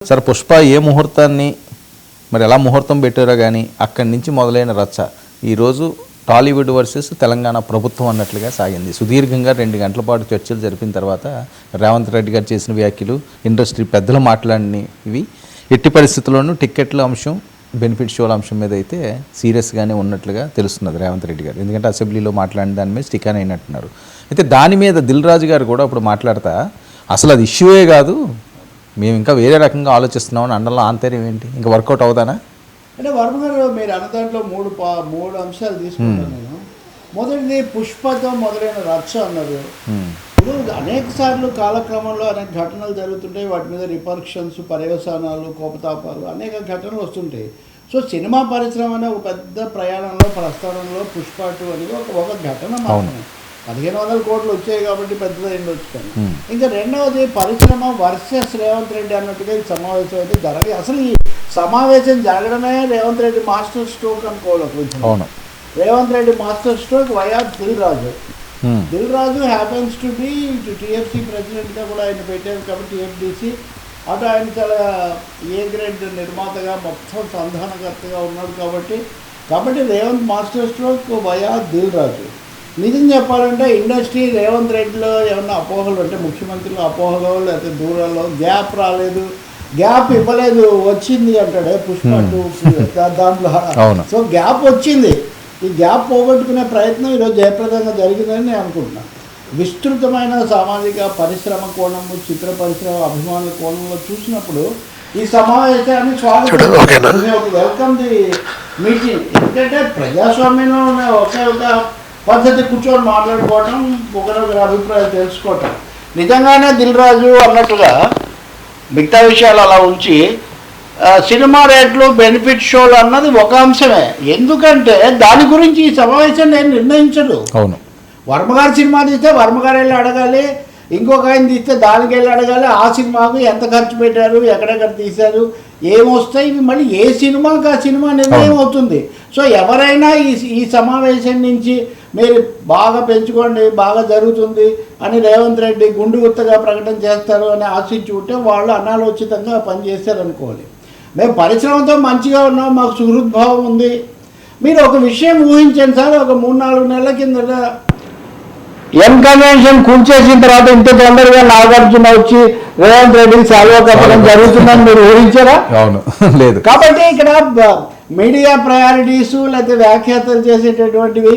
Sir Pushpa ఏ ముహూర్తాన్ని మరి ఎలా ముహూర్తం పెట్టారో కానీ అక్కడి నుంచి మొదలైన రచ్చ ఈరోజు టాలీవుడ్ వర్సెస్ తెలంగాణ ప్రభుత్వం అన్నట్లుగా సాగింది. సుదీర్ఘంగా 2 గంటల పాటు చర్చలు జరిపిన తర్వాత రేవంత్ రెడ్డి గారు చేసిన వ్యాఖ్యలు, ఇండస్ట్రీ పెద్దలు మాట్లాడినవి ఎట్టి పరిస్థితుల్లోనూ టిక్కెట్ల అంశం, బెనిఫిట్ షోల అంశం మీద అయితే సీరియస్గానే ఉన్నట్లుగా తెలుస్తున్నది రేవంత్ రెడ్డి గారు. ఎందుకంటే అసెంబ్లీలో మాట్లాడిన దాని మీద స్టిక్ అని అయినట్టున్నారు. అయితే దాని మీద దిల్ రాజు గారు కూడా ఇప్పుడు మాట్లాడతా అసలు అది ఇష్యూయే కాదు, మేము ఇంకా వేరే రకంగా ఆలోచిస్తున్నామని అండలో ఆంతర్యం ఏంటి, ఇంకా వర్కౌట్ అవుతానా అంటే వర్మ గారు మీరు అన్న దాంట్లో మూడు అంశాలు తీసుకుంటాను నేను. మొదటిది పుష్పతో మొదలైన రచ్చ అన్నారు. ఇప్పుడు అనేక సార్లు కాలక్రమంలో అనేక ఘటనలు జరుగుతుంటాయి, వాటి మీద రిపర్షన్స్, పర్యవసానాలు, కోపతాపాలు అనేక ఘటనలు వస్తుంటాయి. సో సినిమా పరిశ్రమ అనే ఒక పెద్ద ప్రయాణంలో ప్రస్థానంలో పుష్ప 2 అనేది ఒక ఘటన మాత్రమే. 1500 కోట్లు వచ్చాయి కాబట్టి పెద్దదైంది వచ్చాను. ఇంకా రెండవది పరిశ్రమ వర్సెస్ రేవంత్ రెడ్డి అన్నట్టుగా ఈ సమావేశం అయితే జరగదు. అసలు ఈ సమావేశం జరగడమే రేవంత్ రెడ్డి మాస్టర్ స్ట్రోక్ అనుకోవాలి. Revanth Reddy master stroke via Dil Raju. Dil Raju happens to be TFC ప్రెసిడెంట్గా కూడా ఆయన పెట్టారు కాబట్టి టీఎఫ్డిసి అటు ఆయన చాలా ఏ గ్రేడ్ నిర్మాతగా మొత్తం సంధానకర్తగా ఉన్నాడు కాబట్టి Revanth master stroke via Dil Raju. నిజం చెప్పాలంటే ఇండస్ట్రీ రేవంత్ రెడ్డిలో ఏమన్నా అపోహలు అంటే ముఖ్యమంత్రిలో అపోహలో లేకపోతే దూరాల్లో గ్యాప్ రాలేదు, గ్యాప్ ఇవ్వలేదు, వచ్చింది అంటాడే పుష్ప 2 దాంట్లో. సో గ్యాప్ వచ్చింది, ఈ గ్యాప్ పోగొట్టుకునే ప్రయత్నం ఈరోజు జయప్రదంగా జరిగిందని నేను అనుకుంటున్నాను. విస్తృతమైన సామాజిక పరిశ్రమ కోణము, చిత్ర పరిశ్రమ అభిమానుల కోణంలో చూసినప్పుడు ఈ సమావేశాన్ని స్వాగతం, వెల్కమ్ ది మీటింగ్. ఎందుకంటే ప్రజాస్వామ్యంలో ఉన్న ఒక పద్ధతి కూర్చొని మాట్లాడుకోవటం, ఒకరొకరి అభిప్రాయాలు తెలుసుకోవటం. నిజంగానే దిల్ రాజు అన్నట్టుగా మిగతా విషయాలు అలా ఉంచి సినిమా రేట్లు, బెనిఫిట్ షోలు అన్నది ఒక అంశమే. ఎందుకంటే దాని గురించి ఈ సమావేశం నేను నిర్ణయించడు. అవును, వర్మగారు సినిమా తీస్తే వర్మగారు వెళ్ళి అడగాలి, ఇంకొక ఆయన తీస్తే దానికి వెళ్ళి అడగాలి, ఆ సినిమాకు ఎంత ఖర్చు పెట్టారు, ఎక్కడెక్కడ తీశారు, ఏమొస్తాయి, ఇవి మళ్ళీ ఏ సినిమాకి ఆ సినిమా నిర్ణయం అవుతుంది. సో ఎవరైనా ఈ సమావేశం నుంచి మీరు బాగా పెంచుకోండి, బాగా జరుగుతుంది అని రేవంత్ రెడ్డి గుండు గుత్తగా ప్రకటన చేస్తారు అని ఆశించి ఉంటే వాళ్ళు అనాలోచితంగా పనిచేస్తారనుకోవాలి. మేము పరిశ్రమతో మంచిగా ఉన్నాం, మాకు సుహృద్భావం ఉంది. మీరు ఒక విషయం ఊహించండి సార్, ఒక 3-4 నెలల కిందట కన్వెన్షన్ కూల్చేసిన తర్వాత ఇంత తొందరగా నాగార్జున వచ్చి రేవంత్ రెడ్డికి సెలవు కప్పడం జరుగుతుందని మీరు ఊహించారా? అవును, లేదు. కాబట్టి ఇక్కడ మీడియా ప్రయారిటీస్ లేకపోతే వ్యాఖ్యాతలు చేసేటటువంటివి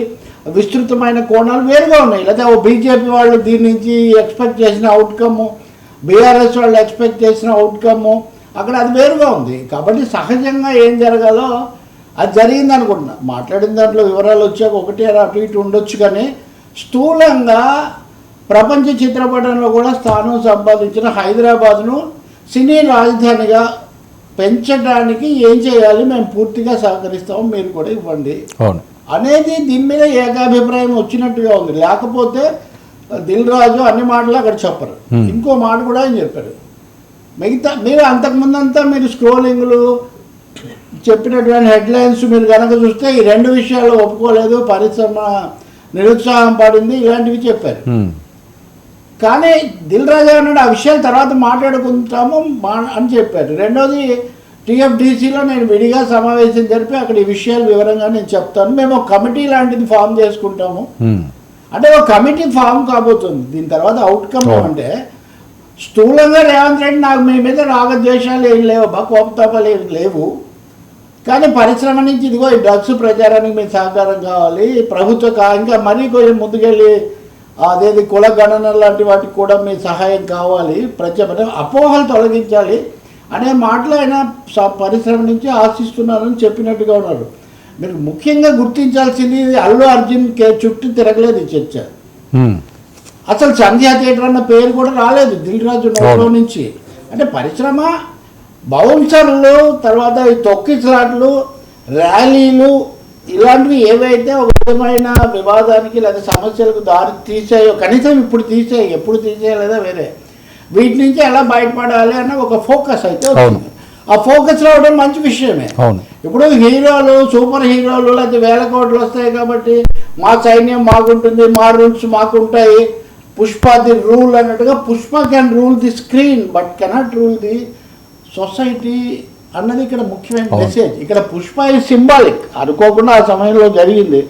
విస్తృతమైన కోణాలు వేరుగా ఉన్నాయి. లేకపోతే ఓ బీజేపీ వాళ్ళు దీని నుంచి ఎక్స్పెక్ట్ చేసిన అవుట్కమ్, బీఆర్ఎస్ వాళ్ళు ఎక్స్పెక్ట్ చేసిన అవుట్కమ్ అక్కడ అది వేరుగా ఉంది. కాబట్టి సహజంగా ఏం జరగాలో అది జరిగింది అనుకుంటున్నా. మాట్లాడిన దాంట్లో వివరాలు వచ్చాక ఒకటి అటు ఇటు ఉండొచ్చు, కానీ స్థూలంగా ప్రపంచ చిత్రపటంలో కూడా స్థానం సంపాదించిన హైదరాబాద్ను సినీ రాజధానిగా పెంచడానికి ఏం చేయాలి, మేము పూర్తిగా సహకరిస్తాము, మీరు కూడా ఇవ్వండి అనేది దీని మీద ఏకాభిప్రాయం వచ్చినట్టుగా ఉంది. లేకపోతే దిల్ రాజు అన్ని మాటలు అక్కడ చెప్పరు. ఇంకో మాట కూడా ఆయన చెప్పారు. మిగతా మీరు అంతకుముందంతా మీరు స్క్రోలింగ్లు చెప్పినటువంటి హెడ్లైన్స్ మీరు కనుక చూస్తే ఈ 2 విషయాలు ఒప్పుకోలేదు, పరిశ్రమ నిరుత్సాహం పడింది, ఇలాంటివి చెప్పారు. కానీ దిల్ రాజు అన్నాడు ఆ విషయాలు తర్వాత మాట్లాడుకుంటాము అని చెప్పారు. రెండోది టీఎఫ్డిసిలో నేను విడిగా సమావేశం జరిపి అక్కడ ఈ విషయాలు వివరంగా నేను చెప్తాను, మేము ఒక కమిటీ లాంటిది ఫామ్ చేసుకుంటాము. అంటే ఒక కమిటీ ఫామ్ కాబోతుంది. దీని తర్వాత అవుట్కమ్ అంటే స్థూలంగా రేవంత్ రెడ్డి నాకు మీ మీద రాగద్వేషాలు ఏం లేవు, కోపతాపాలు ఏం లేవు, కానీ పరిశ్రమ నుంచి ఇదిగో ఈ డ్రగ్స్ ప్రచారానికి మీకు సహకారం కావాలి, ప్రభుత్వ ఇంకా మరీ కొంచెం ముందుకెళ్ళి అదేది కుల గణన లాంటి వాటికి కూడా మీ సహాయం కావాలి, అపోహలు తొలగించాలి అనే మాటలు ఆయన పరిశ్రమ నుంచి ఆశిస్తున్నారని చెప్పినట్టుగా ఉన్నారు. మీరు ముఖ్యంగా గుర్తించాల్సింది అల్లు అర్జున్ చుట్టూ తిరగలేదు ఈ చర్చ. అసలు సంధ్యా థియేటర్ అన్న పేరు కూడా రాలేదు దిల్ రాజు నోట్లో నుంచి. అంటే పరిశ్రమ బౌన్సర్లు, తర్వాత ఈ తొక్కిసలాట్లు, ర్యాలీలు ఇలాంటివి ఏవైతే ఒక విధమైన వివాదానికి లేదా సమస్యలకు దారి తీసాయో, కనీసం ఇప్పుడు తీసాయి, ఎప్పుడు తీసేయలేదా వేరే, వీటి నుంచి ఎలా బయటపడాలి అన్న ఒక ఫోకస్ అయితే వచ్చింది. ఆ ఫోకస్ రావడం మంచి విషయమే. ఇప్పుడు హీరోలు, సూపర్ హీరోలు లేకపోతే 1000 కోట్లు వస్తాయి కాబట్టి మా సైన్యం మాకుంటుంది, మా రూల్స్ మాకుంటాయి, పుష్ప ది రూల్ అన్నట్టుగా Pushpa can rule the screen but cannot rule the society అన్నది ఇక్కడ ముఖ్యమైన మెసేజ్. ఇక్కడ పుష్ప ఇస్ సింబాలిక్, అనుకోకుండా ఆ సమయంలో జరిగింది.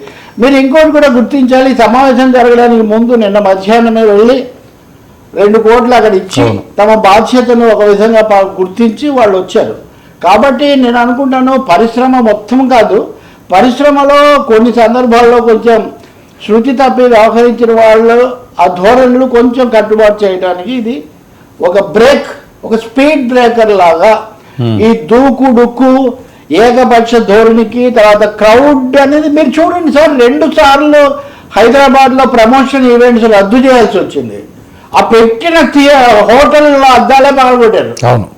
మీరు ఇంకోటి కూడా గుర్తించాలి, సమావేశం జరగడానికి ముందు నిన్న మధ్యాహ్నమే వెళ్ళి 2 కోట్లు అక్కడ ఇచ్చి తమ బాధ్యతను ఒక విధంగా గుర్తించి వాళ్ళు వచ్చారు. కాబట్టి నేను అనుకుంటాను పరిశ్రమ మొత్తం కాదు, పరిశ్రమలో కొన్ని సందర్భాల్లో కొంచెం శృతి తప్పి వ్యవహరించిన వాళ్ళు ఆ ధోరణులు కొంచెం కట్టుబాటు చేయడానికి ఇది ఒక బ్రేక్, ఒక స్పీడ్ బ్రేకర్ లాగా ఈ దూకు డుక్కు ఏకపక్ష ధోరణికి తర్వాత క్రౌడ్ అనేది మీరు చూడండి సార్, 2 సార్లు హైదరాబాద్లో ప్రమోషన్ ఈవెంట్స్ రద్దు చేయాల్సి వచ్చింది. ఆ పెట్టిన హోటల్లో అద్దాలే పగలగొట్టారు. అవును,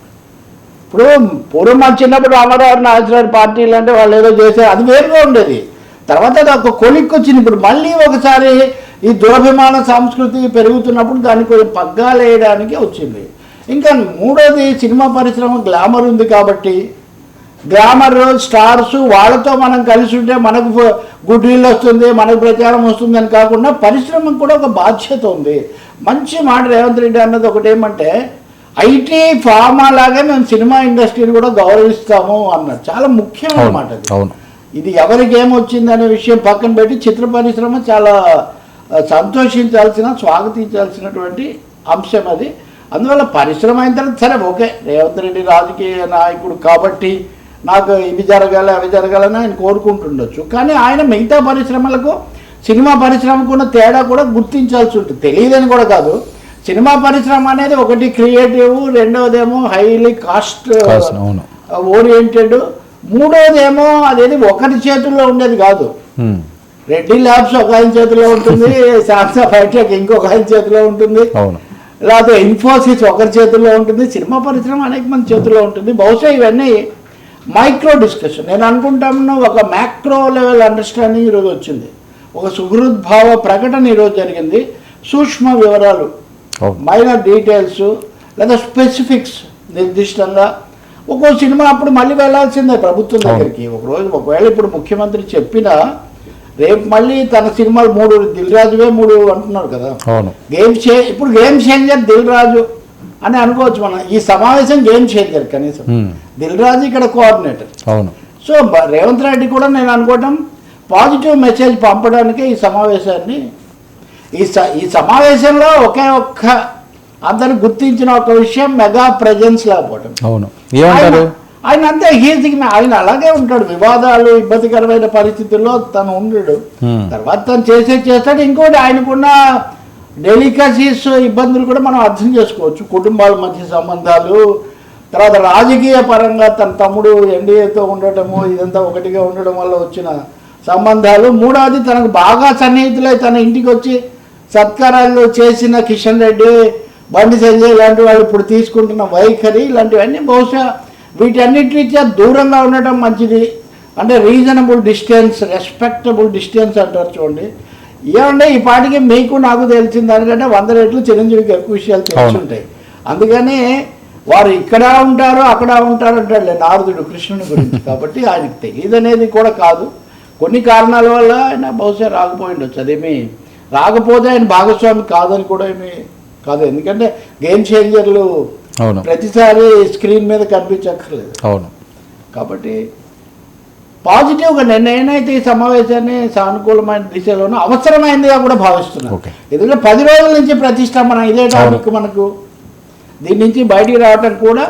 ఇప్పుడు పూర్వం మా చిన్నప్పుడు రామారావు నాగేశ్వరరావు పార్టీలు అంటే వాళ్ళు ఏదో చేశారు, అది వేరుగా ఉండేది. తర్వాత అది ఒక కొలిక్కి వచ్చింది. ఇప్పుడు మళ్ళీ ఒకసారి ఈ దురభిమాన సంస్కృతి పెరుగుతున్నప్పుడు దాన్ని కొంచెం పగ్గాలు వేయడానికి వచ్చింది. ఇంకా మూడోది సినిమా పరిశ్రమ గ్లామర్ ఉంది కాబట్టి గ్లామర్ స్టార్స్ వాళ్ళతో మనం కలిసి ఉంటే మనకు గుడ్ విల్ వస్తుంది, మనకు ప్రచారం వస్తుంది అని కాకుండా పరిశ్రమకు కూడా ఒక బాధ్యత ఉంది. మంచి మాట రేవంత్ రెడ్డి అన్నది ఒకటేమంటే ఐటీ ఫార్మా లాగా మేము సినిమా ఇండస్ట్రీని కూడా గౌరవిస్తాము అన్నది చాలా ముఖ్యమైన మాట. ఇది ఎవరికి ఏమొచ్చిందనే విషయం పక్కన పెట్టి చిత్ర పరిశ్రమ చాలా సంతోషించాల్సిన స్వాగతించాల్సినటువంటి అంశం అది. అందువల్ల పరిశ్రమ అయిన తర్వాత సరే ఓకే, రేవంత్ రెడ్డి రాజకీయ నాయకుడు కాబట్టి నాకు ఇవి జరగాలి అవి జరగాలని ఆయన కోరుకుంటుండొచ్చు. కానీ ఆయన మిగతా పరిశ్రమలకు సినిమా పరిశ్రమకు ఉన్న తేడా కూడా గుర్తించాల్సి ఉంటుంది. తెలియదని కూడా కాదు, సినిమా పరిశ్రమ అనేది ఒకటి క్రియేటివ్, రెండవదేమో హైలీ కాస్ట్ ఓరియంటెడ్, మూడోదేమో అదేది ఒకరి చేతుల్లో ఉండేది కాదు. రెడ్డి ల్యాబ్స్ ఒక ఆయన చేతిలో ఉంటుంది, శాంసంగ్ ఫైటెక్ ఇంకొక ఆయన చేతిలో ఉంటుంది, లేకపోతే ఇన్ఫోసిస్ ఒకరి చేతుల్లో ఉంటుంది, సినిమా పరిశ్రమ అనేక మంది చేతుల్లో ఉంటుంది. బహుశా ఇవన్నీ మైక్రో డిస్కషన్. నేను అనుకుంటాను ఒక మ్యాక్రో లెవెల్ అండర్స్టాండింగ్ ఈరోజు వచ్చింది, ఒక సుహృద్భావ ప్రకటన ఈరోజు జరిగింది. సూక్ష్మ వివరాలు, మైనర్ డీటెయిల్స్ లేదా స్పెసిఫిక్స్ నిర్దిష్టంగా ఒక్కో సినిమా అప్పుడు మళ్ళీ వెళ్ళాల్సిందే ప్రభుత్వం దగ్గరికి. ఒకరోజు ఒకవేళ ఇప్పుడు ముఖ్యమంత్రి చెప్పినా రేపు మళ్ళీ తన సినిమాలు 3 దిల్ రాజువే 3 అంటున్నారు కదా, ఇప్పుడు గేమ్ చేంజర్ దిల్ రాజు అని అనుకోవచ్చు మనం. ఈ సమావేశం గేమ్ చేంజర్ కనీసం, దిల్ రాజు ఇక్కడ కోఆర్డినేటర్. సో రేవంత్ రెడ్డి కూడా నేను అనుకోవటం పాజిటివ్ మెసేజ్ పంపడానికి ఈ సమావేశాన్ని ఈ సమావేశంలో ఒకే ఒక్క అందరు గుర్తించిన ఒక విషయం మెగా ప్రెజెన్స్ లేకపోవడం. ఆయన అంతే ఆయన అలాగే ఉంటాడు, వివాదాలు ఇబ్బందికరమైన పరిస్థితుల్లో తను ఉండడు, తర్వాత తను చేస్తాడు. ఇంకోటి ఆయనకున్న డెలికసీస్ ఇబ్బందులు కూడా మనం అర్థం చేసుకోవచ్చు. కుటుంబాల మధ్య సంబంధాలు, తర్వాత రాజకీయ పరంగా తన తమ్ముడు ఎన్డీఏతో ఉండటము, ఇదంతా ఒకటిగా ఉండడం వల్ల వచ్చిన సంబంధాలు. మూడవది తనకు బాగా సన్నిహితులై తన ఇంటికి వచ్చి సత్కారాలు చేసిన కిషన్ రెడ్డి, బండి సంజయ్ ఇలాంటి వాళ్ళు ఇప్పుడు తీసుకుంటున్న వైఖరి, ఇలాంటివన్నీ బహుశా వీటన్నిటి దూరంగా ఉండటం మంచిది. అంటే రీజనబుల్ డిస్టెన్స్, రెస్పెక్టబుల్ డిస్టెన్స్ అంటారు చూడండి. ఏమంటే ఈ పాటికి మీకు నాకు తెలిసిన దానికంటే 100 రెట్లు చిరంజీవికి ఎక్కువ విషయాలు తెలుసుంటాయి. అందుకని వారు ఇక్కడ ఉంటారు అక్కడ ఉంటారు అంటాడులే నారదుడు కృష్ణుని గురించి. కాబట్టి ఆయనకు తెలియదు అనేది కూడా కాదు, కొన్ని కారణాల వల్ల ఆయన బహుశా రాకపోయి ఉండొచ్చు. అదేమి రాకపోతే ఆయన భాగస్వామి కాదని కూడా ఏమి కాదు, ఎందుకంటే గేమ్ చేంజర్లు ప్రతిసారి స్క్రీన్ మీద కనిపించక్కర్లేదు. కాబట్టి పాజిటివ్గా నేనైతే ఈ సమావేశాన్ని సానుకూలమైన దిశలోనూ అవసరమైందిగా కూడా భావిస్తున్నాను. ఎందుకంటే 10 రోజుల నుంచి ప్రతిష్టంభన ఇదే టాపిక్, మనకు దీని నుంచి బయటికి రావటం కూడా